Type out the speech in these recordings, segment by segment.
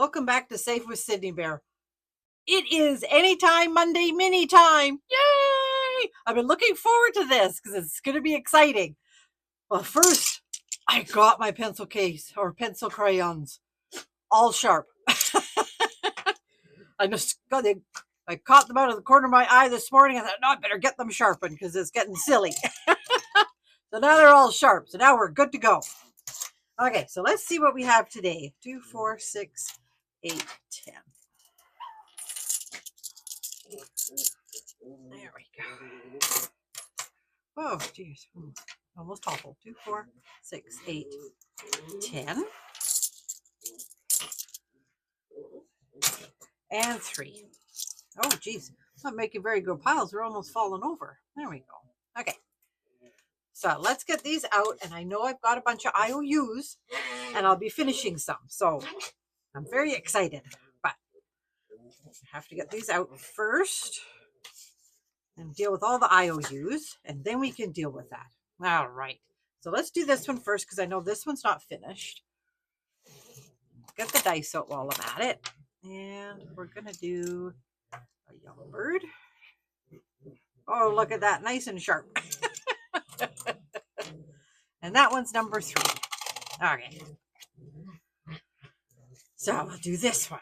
Welcome back to Safe with Sydneybear. It is Anytime Monday mini time. Yay! I've been looking forward to this because it's going to be exciting. Well, first, I got my pencil case or pencil crayons, all sharp. I caught them out of the corner of my eye this morning. I thought, no, I better get them sharpened because it's getting silly. So now they're all sharp. So now we're good to go. Okay, so let's see what we have today. 2, 4, 6, 8, 10. There we go. Oh, geez. Almost toppled. 2, 4, 6, 8, 10. And 3. Oh, geez. Not making very good piles. They're almost falling over. There we go. Okay. So let's get these out. And I know I've got a bunch of IOUs. And I'll be finishing some. So I'm very excited. But I have to get these out first. And deal with all the IOUs. And then we can deal with that. All right. So let's do this one first because I know this one's not finished. Get the dice out while I'm at it. And we're going to do a young bird. Oh, look at that. Nice and sharp. And that one's number 3. Okay. So I'll do this one.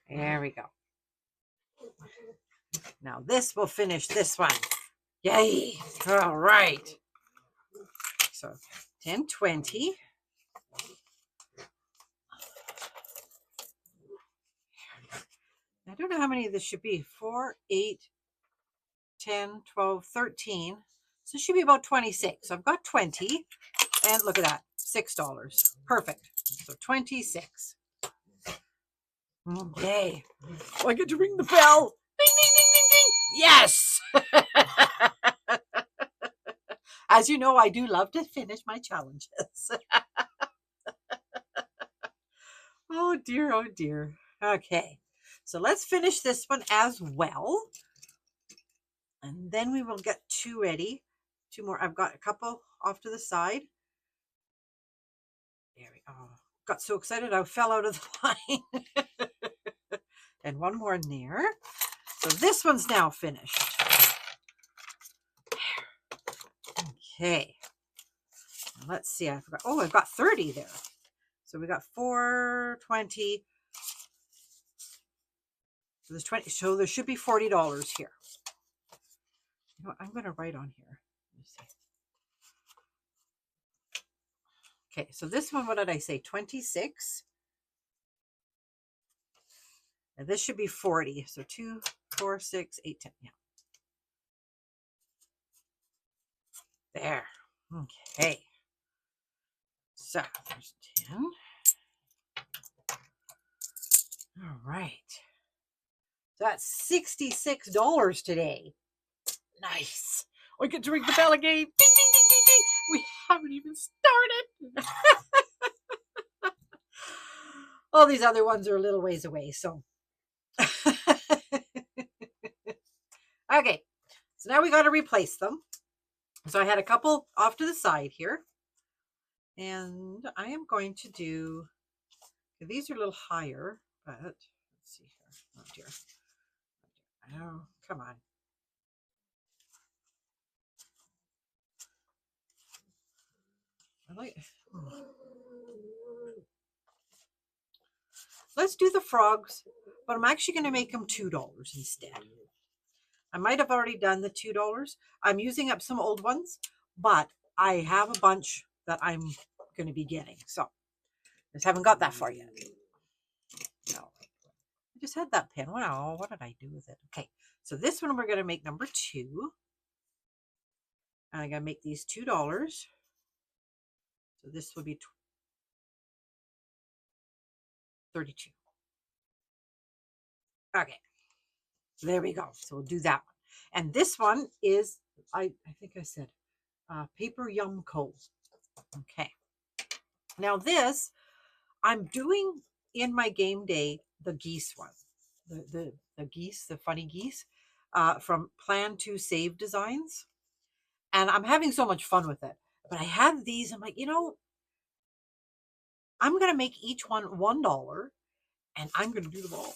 There we go. Now this will finish this one. Yay. All right. So 10, 20. I don't know how many this should be. 4, 8, 10, 12, 13. So it should be about 26. So I've got 20. And look at that. $6. Perfect. So 26. Okay. Oh, I get to ring the bell. Ding, ding, ding, ding, ding. Yes. As you know, I do love to finish my challenges. Oh, dear. Oh, dear. Okay. So let's finish this one as well. And then we will get 2 ready. 2 more. I've got a couple off to the side. There we go. Got so excited I fell out of the line. And 1 more in there. So this one's now finished. Okay. Let's see. I forgot. Oh, I've got 30 there. So we got 4, 20. So there's 20. So there should be $40 here. You know what? I'm going to write on here. Let me see. Okay, so this one, what did I say? 26. And this should be 40. So 2, 4, 6, 8, 10. Yeah. There. Okay. So there's 10. All right. So that's $66 today. Nice. I get to ring the bell again. Ding, ding, ding, ding, ding. We haven't even started. All these other ones are a little ways away, so. Okay. So now we got to replace them. So I had a couple off to the side here. And I am going to do, these are a little higher, but let's see here. Oh, dear. Oh, come on. Let's do the frogs, but I'm actually going to make them $2 instead. I might have already done the $2. I'm using up some old ones, but I have a bunch that I'm going to be getting. So I just haven't got that far yet. No, I just had that pen. Wow, what did I do with it? Okay, so this one we're going to make number 2. And I'm going to make these $2. So this will be 32. Okay, so there we go. So we'll do that one. And this one is, I think I said, Paper Yum Co. Okay. Now this, I'm doing in my game day, the geese one. The geese, the funny geese from Plan to Save Designs. And I'm having so much fun with it. But I have these, I'm like, you know, I'm going to make each one $1 and I'm going to do them all.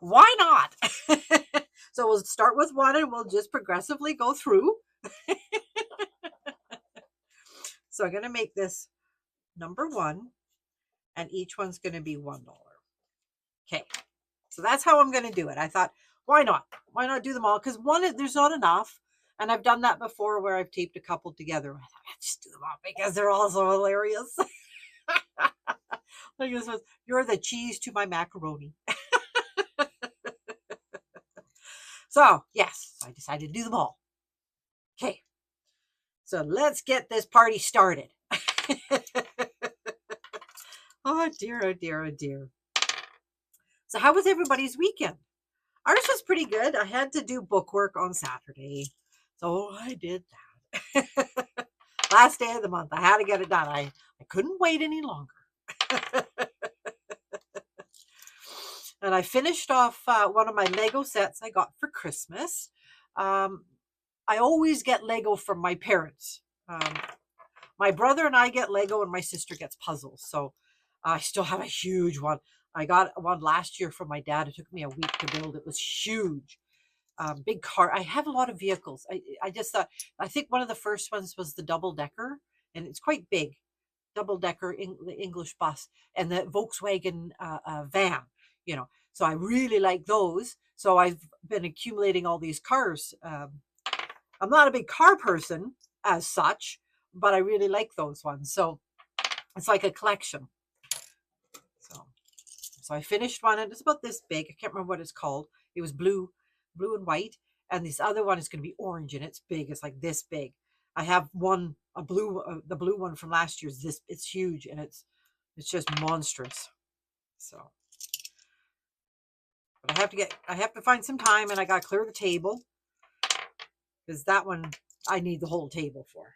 Why not? So we'll start with one and we'll just progressively go through. So I'm going to make this number 1 and each one's going to be $1. Okay. So that's how I'm going to do it. I thought, why not? Why not do them all? Because there's not enough. And I've done that before where I've taped a couple together. I thought, I'll just do them all because they're all so hilarious. Like this was, you're the cheese to my macaroni. So, yes, I decided to do them all. Okay. So let's get this party started. Oh dear, oh dear, oh dear. So how was everybody's weekend? Ours was pretty good. I had to do bookwork on Saturday. So I did that. Last day of the month. I had to get it done. I couldn't wait any longer. And I finished off one of my Lego sets I got for Christmas. I always get Lego from my parents. My brother and I get Lego and my sister gets puzzles. So I still have a huge one. I got one last year from my dad. It took me a week to build. It was huge. Big car. I have a lot of vehicles. I just thought, I think one of the first ones was the double decker, and it's quite big. Double decker the English bus and the Volkswagen van, you know. So I really like those. So I've been accumulating all these cars. I'm not a big car person as such, but I really like those ones. So it's like a collection. So I finished one and it's about this big. I can't remember what it's called. It was blue and white. And this other one is going to be orange and it's big. It's like this big. I have one, the blue one from last year's this. It's huge and it's just monstrous. So, but I have to find some time and I got to clear the table because that one I need the whole table for.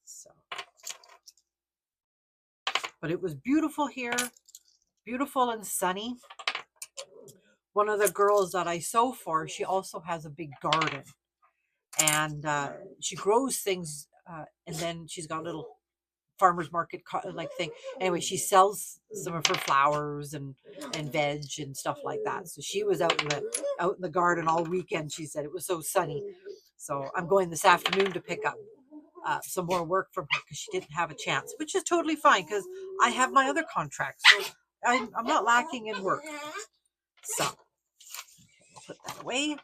So, but it was beautiful here. Beautiful and sunny. One of the girls that I sew for, she also has a big garden. And she grows things. And then she's got a little farmer's market like thing. Anyway, she sells some of her flowers and veg and stuff like that. So she was out in the garden all weekend. She said it was so sunny. So I'm going this afternoon to pick up some more work from her because she didn't have a chance, which is totally fine because I have my other contracts. So I'm not lacking in work. So we'll put that away.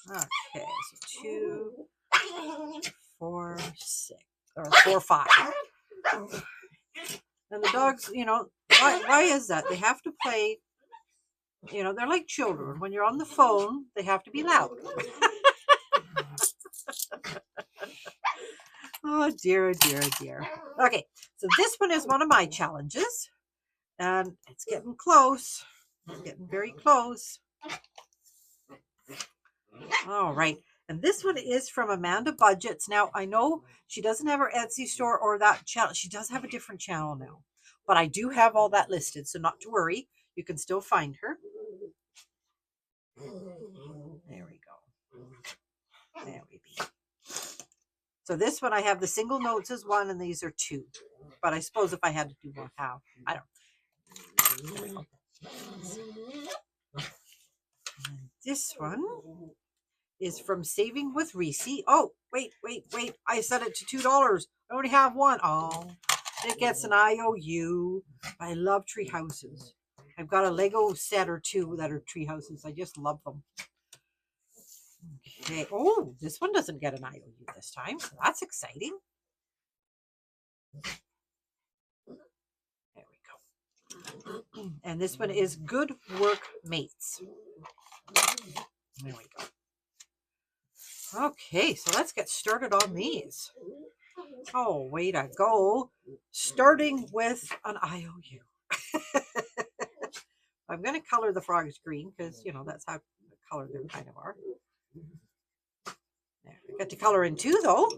Okay, so 2, 4, 6, or 4, 5. And the dogs, you know, why is that? They have to play, you know, they're like children. When you're on the phone, they have to be loud. Oh dear, oh dear, oh dear. Okay, so this one is one of my challenges. And it's getting close. It's getting very close. All right. And this one is from Amanda Budgets. Now, I know she doesn't have her Etsy store or that channel. She does have a different channel now. But I do have all that listed, so not to worry. You can still find her. There we go. There we be. So this one, I have the single notes as 1, and these are 2. But I suppose if I had to do one, how? I don't. There we go. And this one is from Saving with Reesie. Oh, wait. I set it to $2. I only have one. Oh, it gets an IOU. I love tree houses. I've got a Lego set or 2 that are tree houses. I just love them. Okay. Oh, this one doesn't get an IOU this time. So that's exciting. There we go. And this one is Good Work Mates. There we go. Okay, so let's get started on these. Oh, way to go. Starting with an IOU. I'm going to color the frogs green because, you know, that's how color they kind of are. There, I got to color in 2, though.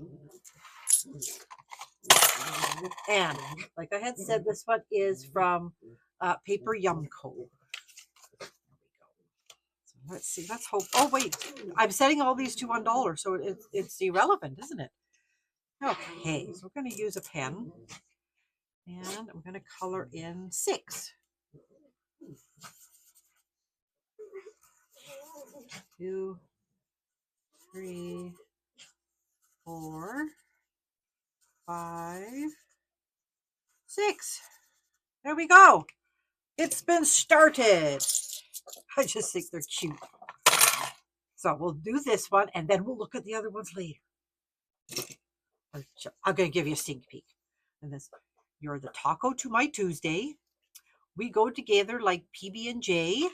And like I had said, this one is from Paper Yum Co. There we go. So Let's see. Let's hope. Oh, wait. I'm setting all these to $1, so it's irrelevant, isn't it? Okay, so we're going to use a pen, and I'm going to color in 6. 2, 3, 4, 5, 6. There we go. It's been started. I just think they're cute. So we'll do this one, and then we'll look at the other ones later. I'm going to give you a sneak peek. And this, you're the taco to my Tuesday. We go together like PB&J.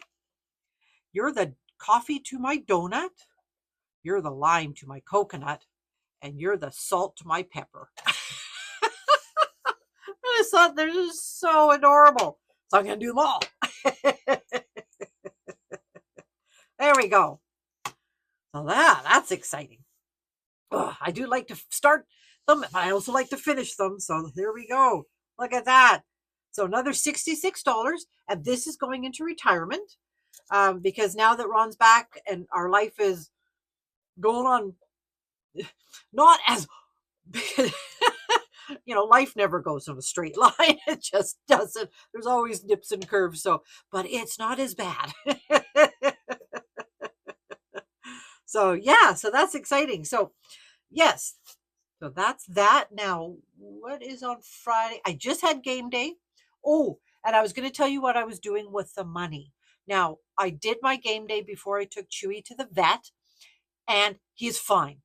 You're the coffee to my donut. You're the lime to my coconut. And you're the salt to my pepper. I just thought they're just so adorable. So I'm going to do them all. There we go. So that's exciting. I do like to start them. I also like to finish them. So there we go. Look at that. So another $66. And this is going into retirement. Because now that Ron's back and our life is going on, not as, life never goes in a straight line. It just doesn't. There's always dips and curves. So, but it's not as bad. So yeah, so that's exciting. So yes, so that's that. Now, what is on Friday? I just had game day. Oh, and I was going to tell you what I was doing with the money. Now, I did my game day before I took Chewy to the vet, and he's fine.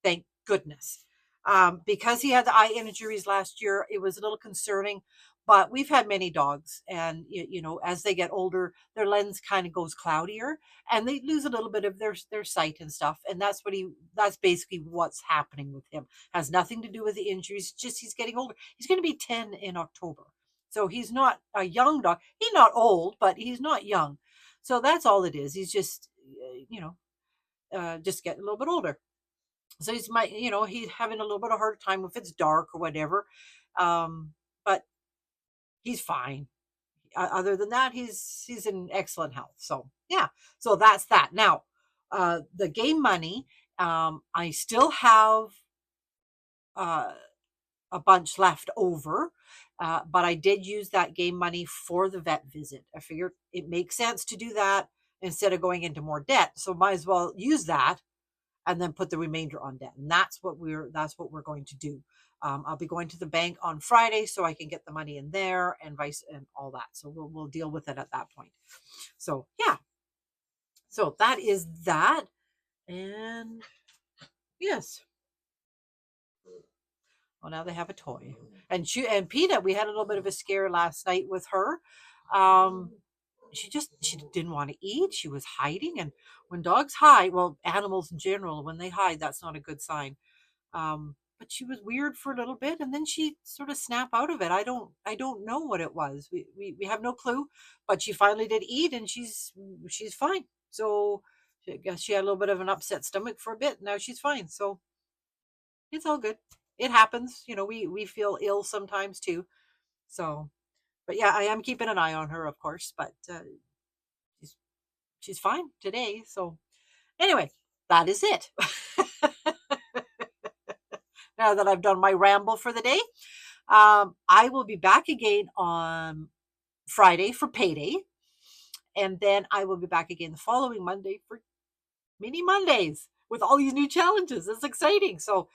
Thank goodness. Because he had the eye injuries last year, it was a little concerning. But we've had many dogs, and as they get older, their lens kind of goes cloudier, and they lose a little bit of their sight and stuff. And that's basically what's happening with him. Has nothing to do with the injuries. Just he's getting older. He's going to be 10 in October, so he's not a young dog. He's not old, but he's not young. So that's all it is. He's just just getting a little bit older. So he's having a little bit of a hard time if it's dark or whatever. But he's fine. Other than that, he's in excellent health. So yeah, so that's that. Now, the game money, I still have a bunch left over, but I did use that game money for the vet visit. I figured it makes sense to do that instead of going into more debt. So might as well use that and then put the remainder on debt. And that's what we're going to do. I'll be going to the bank on Friday so I can get the money in there and all that. So we'll deal with it at that point. So yeah. So that is that. And yes. Well, now they have a toy. And Peanut, we had a little bit of a scare last night with her. She didn't want to eat. She was hiding. And when dogs hide, well, animals in general, when they hide, that's not a good sign. But she was weird for a little bit, and then she sort of snapped out of it. I don't know what it was. We have no clue, but she finally did eat, and she's fine. So I guess she had a little bit of an upset stomach for a bit. Now she's fine. So it's all good. It happens. We feel ill sometimes too. So, but yeah, I am keeping an eye on her, of course, but she's fine today. So anyway, that is it. Now that I've done my ramble for the day, I will be back again on Friday for payday. And then I will be back again the following Monday for mini Mondays with all these new challenges. It's exciting. So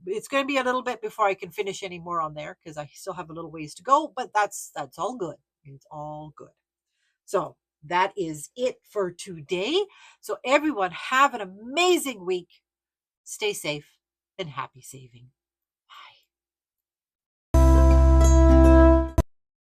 it's going to be a little bit before I can finish any more on there because I still have a little ways to go, but that's all good. It's all good. So that is it for today. So everyone have an amazing week. Stay safe and happy saving.